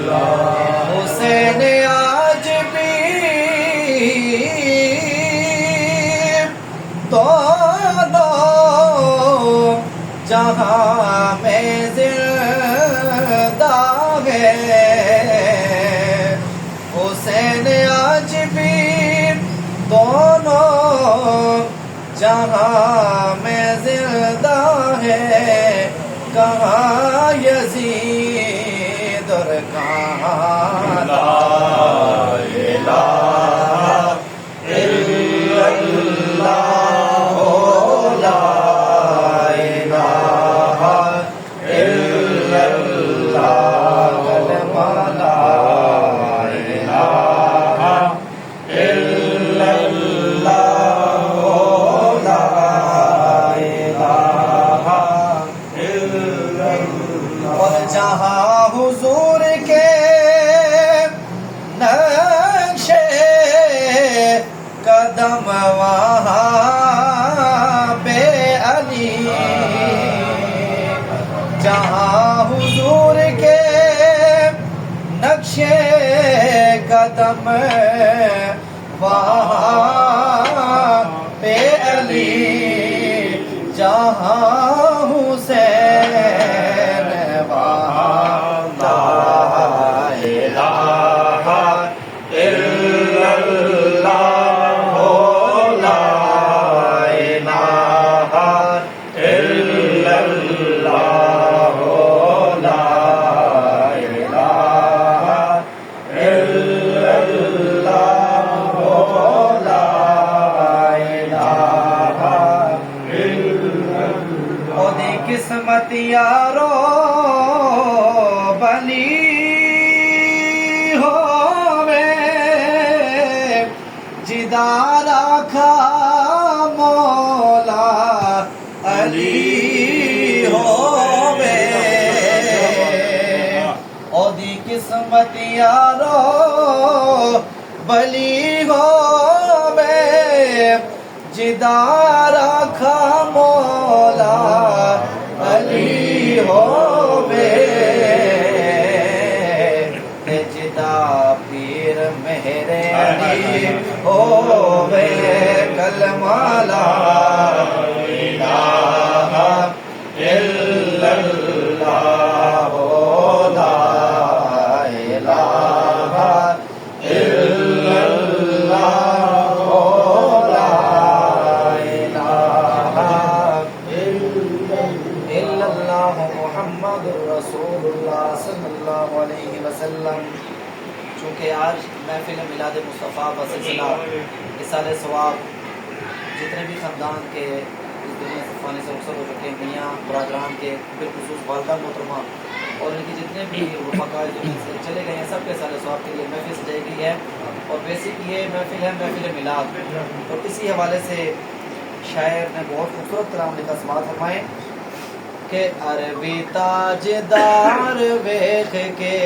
حسین آج بھی دونوں جہاں میں زندہ ہے حسین آج بھی دونوں جہاں میں زندہ ہے کہاں یزید اور کہاں لا الہ الا اللہ لا الہ الا اللہ کلمہ لا الہ الا اللہ لا الہ الا اللہ اور جہاں حضور کے نقش قدم وہاں بے علی جہاں حضور کے نقش قدم وہاں بے علی جہاں حسین وہاں لا الہ الا اللہ لا الہ الا اللہ لا الہ الا اللہ لا الہ الا اللہ او دی قسمت یارو بلی ہووے جدار آکھا مولا علی ہووے او دی قسمت یارو بلی ہووے جدار آکھا مولا علی ہووے جدا پیر مہر علی ہووے کلمہ لا الہ الا اللہ لا الہ الا اللہ لا الہ الا اللہ محمد رسول اللہ صلی اللہ علیہ وسلم چونکہ آج محفل میلاد مصطفیٰ بسلسلہ اصال ثواب جتنے بھی خاندان کے اس دنیا سے فانی سے رخصت ہو چکے ہیں میاں برادران کے بالخصوص والدہ محترمہ اور ان کی جتنے بھی رفقا دنیا سے چلے گئے ہیں سب کے اصال ثواب کے لیے محفل سجائی گئی ہے اور بیسک یہ محفل ہے محفل میلاد اور اسی حوالے سے شاعر نے بہت خوبصورت کلام لکھا سماعت فرمائیں کہ عربی تاجدار ویکھ کے